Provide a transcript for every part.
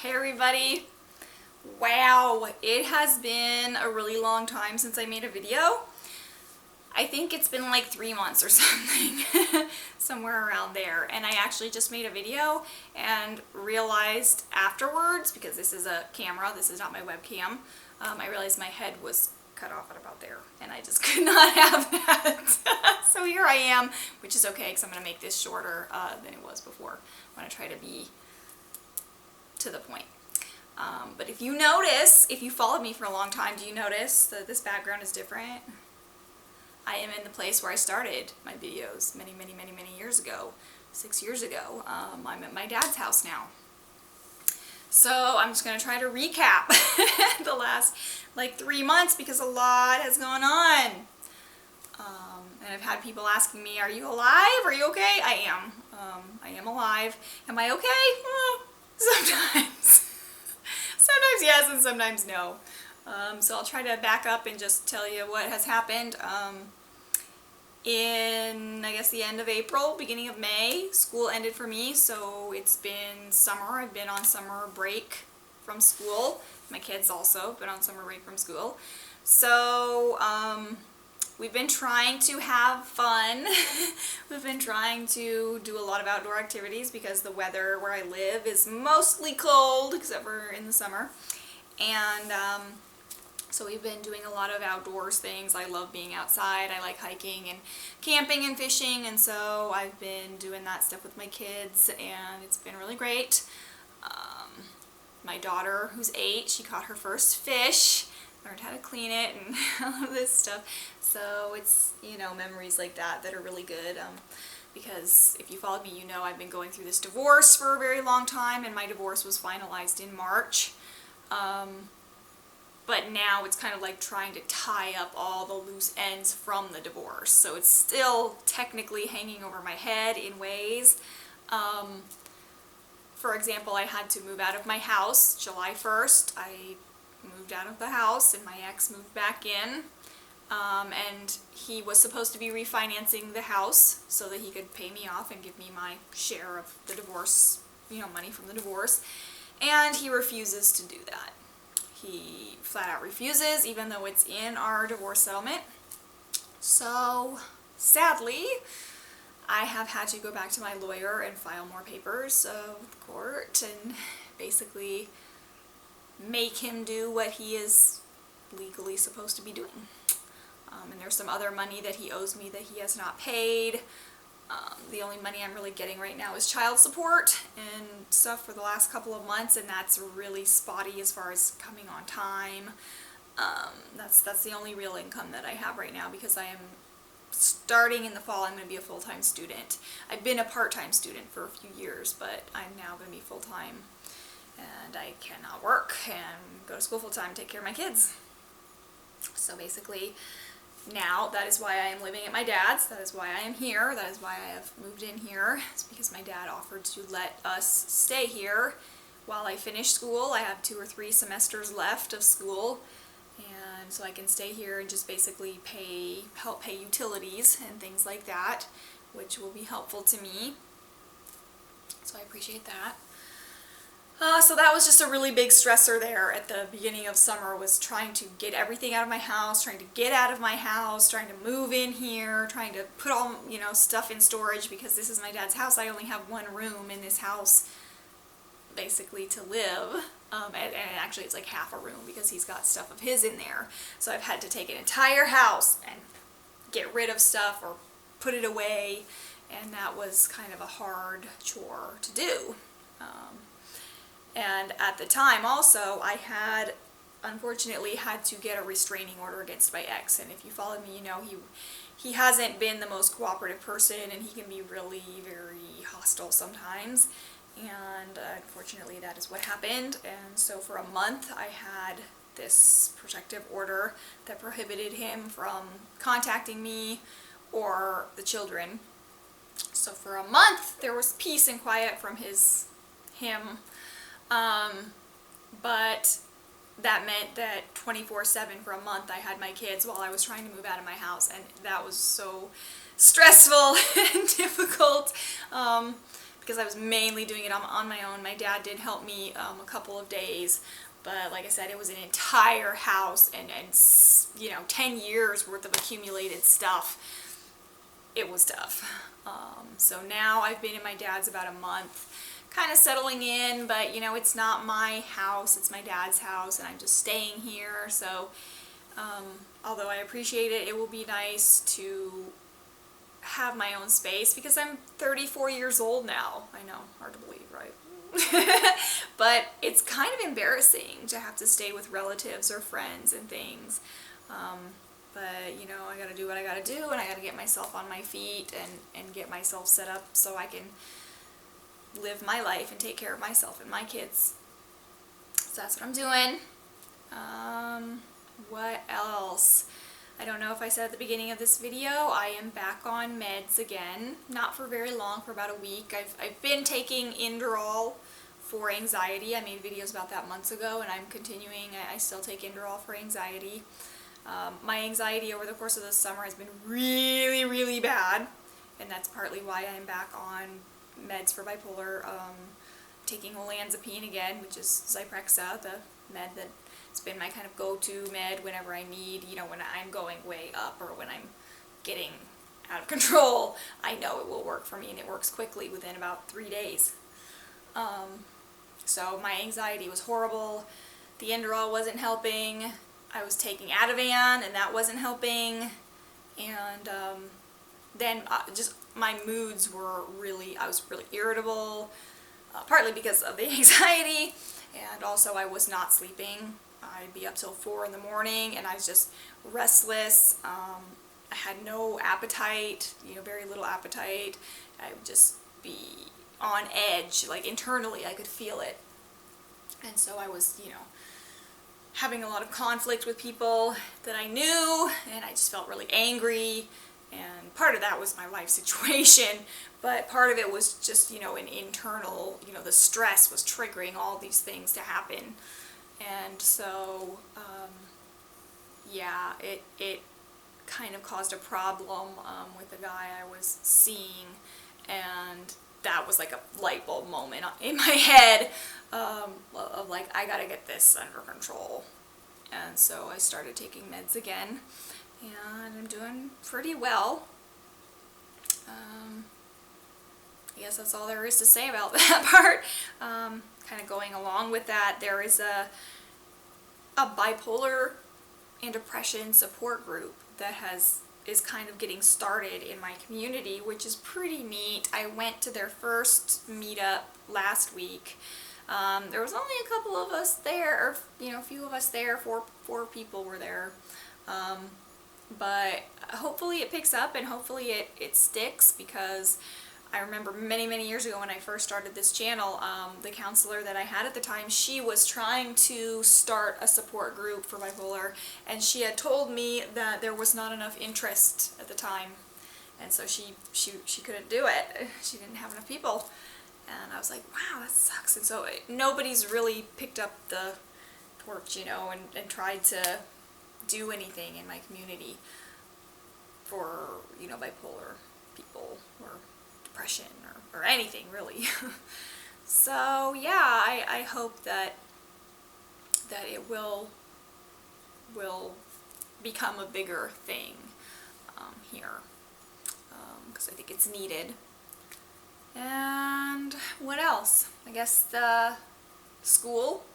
Hey everybody! Wow, it has been a really long time since I made a video. I think it's been like 3 months or something, somewhere around there. And I actually just made a video and realized afterwards, because this is a camera, this is not my webcam, I realized my head was cut off at about there and I just could not have that. So here I am, which is okay because I'm going to make this shorter than it was before. I'm going to try to be to the point. But if you notice, if you followed me for a long time, do you notice that this background is different? I am in the place where I started my videos many years ago, 6 years ago. I'm at my dad's house now. So I'm just going to try to recap the last like 3 months because a lot has gone on. And I've had people asking me, are you alive? Are you okay? I am. I am alive. Am I okay? Sometimes. Sometimes yes and sometimes no. So I'll try to back up and just tell you what has happened. In, I guess, the end of April, beginning of May, school ended for me, so it's been summer. I've been on summer break from school. My kids also been on summer break from school. So, we've been trying to have fun. We've been trying to do a lot of outdoor activities because the weather where I live is mostly cold, except for in the summer. And so we've been doing a lot of outdoors things. I love being outside. I like hiking and camping and fishing, and so I've been doing that stuff with my kids, and it's been really great. My daughter, who's 8, she caught her first fish, learned how to clean it and all of this stuff. So it's, you know, memories like that that are really good. Because if you followed me, you know I've been going through this divorce for a very long time, and my divorce was finalized in March. But now it's kind of like trying to tie up all the loose ends from the divorce. So it's still technically hanging over my head in ways. For example, I had to move out of my house July 1st. I moved out of the house and my ex moved back in. And he was supposed to be refinancing the house so that he could pay me off and give me my share of the divorce, you know, money from the divorce. And he refuses to do that. He flat out refuses, even though it's in our divorce settlement. So, sadly, I have had to go back to my lawyer and file more papers with court and basically make him do what he is legally supposed to be doing. And there's some other money that he owes me that he has not paid. The only money I'm really getting right now is child support and stuff for the last couple of months, and that's really spotty as far as coming on time. That's the only real income that I have right now because I am starting in the fall. I'm going to be a full-time student. I've been a part-time student for a few years, but I'm now going to be full-time, and I cannot work and go to school full-time, take care of my kids. So basically, now, that is why I am living at my dad's. That is why I am here. That is why I have moved in here. It's because my dad offered to let us stay here while I finish school. I have 2 or 3 semesters left of school, and so I can stay here and just basically help pay utilities and things like that, which will be helpful to me. So I appreciate that. So that was just a really big stressor there at the beginning of summer, was trying to get everything out of my house, trying to get out of my house, trying to move in here, trying to put all, you know, stuff in storage because this is my dad's house. I only have 1 room in this house basically to live. And actually it's like half a room because he's got stuff of his in there. So I've had to take an entire house and get rid of stuff or put it away, and that was kind of a hard chore to do. And at the time also, I had unfortunately had to get a restraining order against my ex. And if you followed me, you know he hasn't been the most cooperative person, and he can be really very hostile sometimes. And unfortunately that is what happened. And so for a month I had this protective order that prohibited him from contacting me or the children. So for a month there was peace and quiet from him. But that meant that 24/7 for a month I had my kids while I was trying to move out of my house, and that was so stressful and difficult because I was mainly doing it on my own. My dad did help me a couple of days, but like I said, it was an entire house and 10 years worth of accumulated stuff. It was tough. So now I've been in my dad's about a month, kind of settling in, but it's not my house, it's my dad's house, and I'm just staying here. So although I appreciate it, it will be nice to have my own space because I'm 34 years old now. I know, hard to believe, right? But it's kind of embarrassing to have to stay with relatives or friends and things. But I gotta do what I gotta do, and I gotta get myself on my feet and get myself set up so I can live my life and take care of myself and my kids. So that's what I'm doing. What else? I don't know if I said at the beginning of this video, I am back on meds again. Not for very long, for about a week. I've been taking Inderal for anxiety. I made videos about that months ago, and I'm continuing. I still take Inderal for anxiety. My anxiety over the course of the summer has been really, really bad, and that's partly why I'm back on meds for bipolar. Taking olanzapine again, which is Zyprexa, the med that's been my kind of go-to med whenever I need, when I'm going way up or when I'm getting out of control. I know it will work for me, and it works quickly within about 3 days. So my anxiety was horrible. The Inderal wasn't helping. I was taking Ativan, and that wasn't helping. And then just my moods were I was really irritable, partly because of the anxiety, and also I was not sleeping. I'd be up till 4 in the morning, and I was just restless. I had no appetite, very little appetite. I would just be on edge, like internally I could feel it. And so I was, having a lot of conflict with people that I knew, and I just felt really angry. And part of that was my life situation, but part of it was just, an internal, the stress was triggering all these things to happen. And so, yeah, it kind of caused a problem with the guy I was seeing, and that was like a light bulb moment in my head of like, I gotta get this under control. And so I started taking meds again, and I'm doing pretty well. I guess that's all there is to say about that part. Kind of going along with that, there is a bipolar and depression support group that is kind of getting started in my community, which is pretty neat. I went to their first meetup last week. There was only a couple of us there, or a few of us there. Four people were there. But hopefully it picks up, and hopefully it sticks, because I remember many years ago when I first started this channel, the counselor that I had at the time, she was trying to start a support group for bipolar, and she had told me that there was not enough interest at the time, and so she couldn't do it. She didn't have enough people, and I was like, wow, that sucks. And so nobody's really picked up the torch, and tried to do anything in my community for, bipolar people or depression or anything really. So yeah, I hope that it will become a bigger thing here, because I think it's needed. And what else? I guess the school.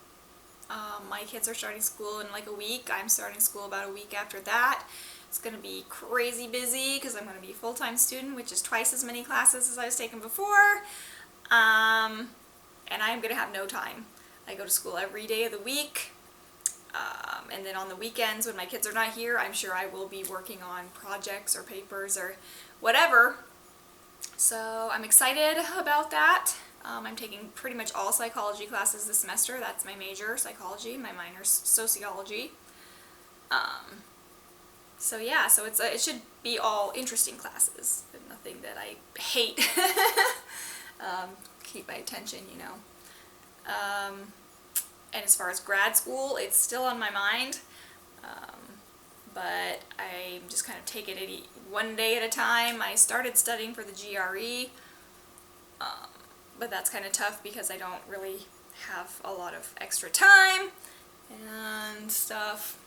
My kids are starting school in like a week. I'm starting school about a week after that. It's going to be crazy busy because I'm going to be a full-time student, which is twice as many classes as I was taking before. And I'm going to have no time. I go to school every day of the week. And then on the weekends when my kids are not here, I'm sure I will be working on projects or papers or whatever. So I'm excited about that. I'm taking pretty much all psychology classes this semester. That's my major, psychology. My minor's sociology. So yeah, so it should be all interesting classes, but nothing that I hate. Keep my attention, And as far as grad school, it's still on my mind. But I'm just kind of taking it one day at a time. I started studying for the GRE. but that's kind of tough because I don't really have a lot of extra time and stuff.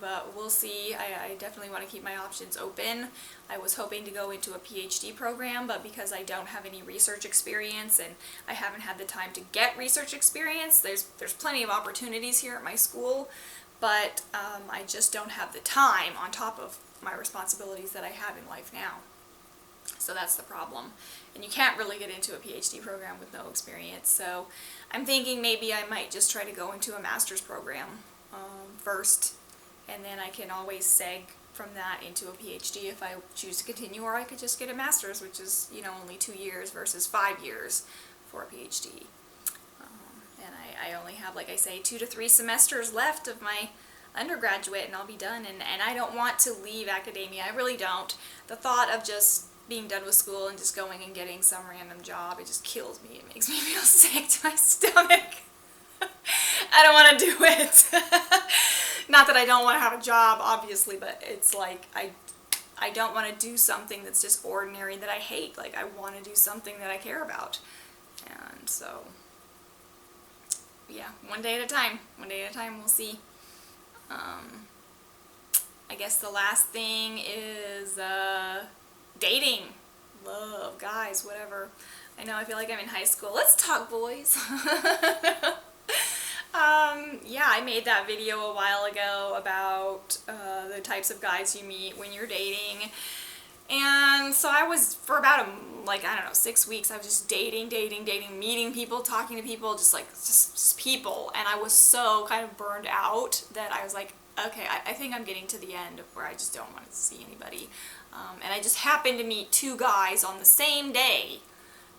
But we'll see. I definitely want to keep my options open. I was hoping to go into a PhD program, but because I don't have any research experience and I haven't had the time to get research experience, there's plenty of opportunities here at my school, but I just don't have the time on top of my responsibilities that I have in life now. So that's the problem. And you can't really get into a PhD program with no experience. So I'm thinking maybe I might just try to go into a master's program first, and then I can always seg from that into a PhD if I choose to continue, or I could just get a master's, which is, you know, only 2 years versus 5 years for a PhD. And I only have, like I say, 2 to 3 semesters left of my undergraduate, and I'll be done. And I don't want to leave academia. I really don't. The thought of just being done with school and just going and getting some random job, it just kills me. It makes me feel sick to my stomach. I don't want to do it. Not that I don't want to have a job, obviously, but it's like I don't want to do something that's just ordinary that I hate. Like, I want to do something that I care about. And so, yeah, one day at a time. One day at a time, we'll see. I guess the last thing is dating. Love, guys, whatever. I know, I feel like I'm in high school. Let's talk, boys. Yeah, I made that video a while ago about the types of guys you meet when you're dating. And so I was, for about, 6 weeks, I was just dating, meeting people, talking to people, just people. And I was so kind of burned out that I was like, okay, I think I'm getting to the end of where I just don't want to see anybody. And I just happened to meet 2 guys on the same day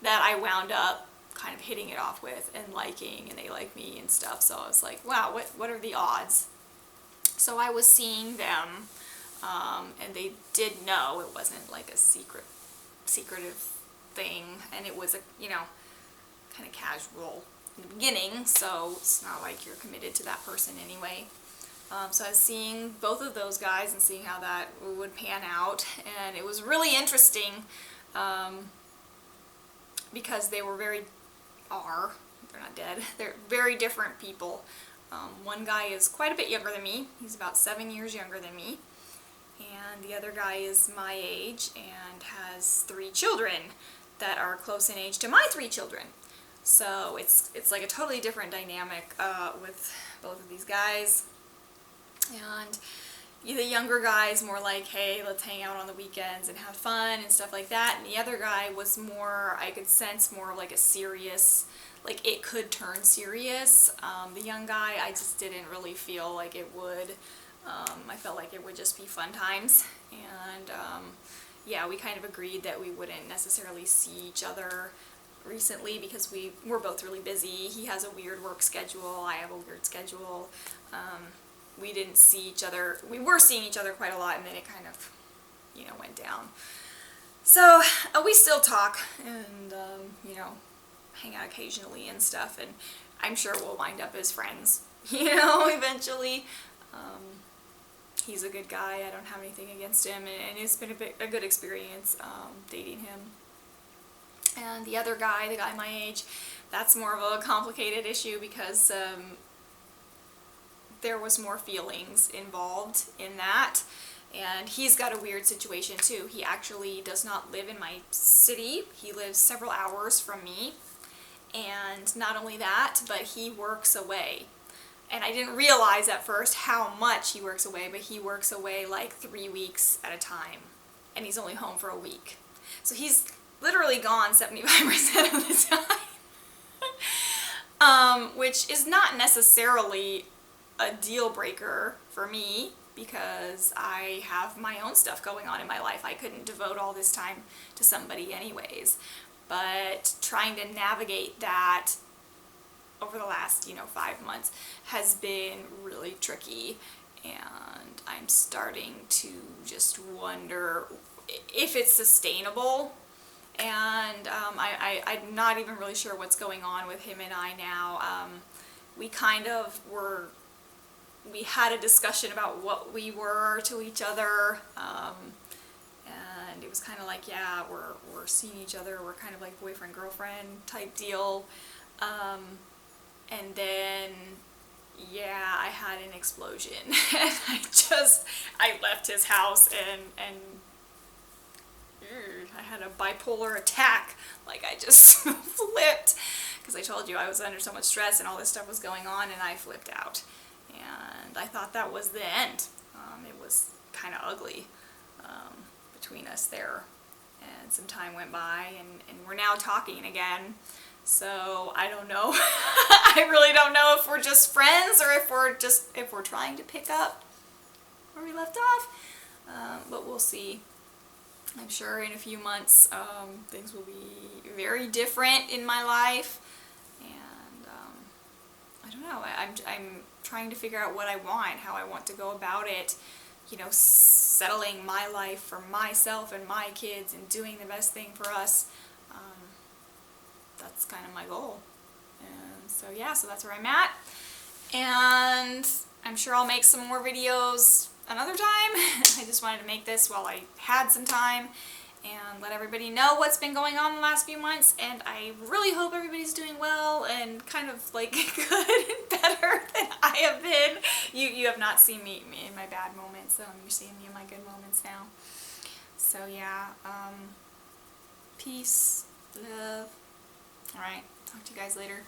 that I wound up kind of hitting it off with and liking, and they like me and stuff. So I was like, wow, what are the odds? So I was seeing them, and they did know it wasn't like a secretive thing, and it was a, kind of casual in the beginning, so it's not like you're committed to that person anyway. So I was seeing both of those guys and seeing how that would pan out, and it was really interesting because they were they're not dead, they're very different people. One guy is quite a bit younger than me. He's about 7 years younger than me. And the other guy is my age and has 3 children that are close in age to my 3 children. So it's like a totally different dynamic with both of these guys. And the younger guy is more like, hey, let's hang out on the weekends and have fun and stuff like that. And the other guy was more, I could sense more like a serious, like it could turn serious. The young guy, I just didn't really feel like it would. I felt like it would just be fun times. And yeah, we kind of agreed that we wouldn't necessarily see each other recently because we're both really busy. He has a weird work schedule. I have a weird schedule. We didn't see each other. We were seeing each other quite a lot, and then it kind of, went down. So we still talk and, hang out occasionally and stuff, and I'm sure we'll wind up as friends, eventually. He's a good guy. I don't have anything against him, and it's been a good experience dating him. And the other guy, the guy my age, that's more of a complicated issue because there was more feelings involved in that, and he's got a weird situation too. He actually does not live in my city. He lives several hours from me, and not only that, but he works away. And I didn't realize at first how much he works away, but he works away like 3 weeks at a time, and he's only home for a week. So he's literally gone 75% of the time, which is not necessarily a deal breaker for me because I have my own stuff going on in my life. I couldn't devote all this time to somebody anyways. But trying to navigate that over the last, 5 months has been really tricky, and I'm starting to just wonder if it's sustainable. And I'm not even really sure what's going on with him and I now. We had a discussion about what we were to each other, and and it was kind of like, yeah, we're seeing each other, we're kind of like boyfriend girlfriend type deal. And then, yeah, I had an explosion. And I left his house and I had a bipolar attack. Like, I just flipped, because I told you I was under so much stress and all this stuff was going on, and I flipped out. And I thought that was the end. It was kind of ugly between us there. And some time went by, and we're now talking again. So I don't know. I really don't know if we're just friends or if we're trying to pick up where we left off. But we'll see. I'm sure in a few months things will be very different in my life, and I don't know. I'm trying to figure out what I want, how I want to go about it. You know, settling my life for myself and my kids and doing the best thing for us. That's kind of my goal. And so yeah, so that's where I'm at. And I'm sure I'll make some more videos another time. I just wanted to make this while I had some time and let everybody know what's been going on the last few months. And I really hope everybody's doing well and kind of like good and better than I have been. You have not seen me in my bad moments. You're seeing me in my good moments now. So yeah, peace, love. All right, talk to you guys later.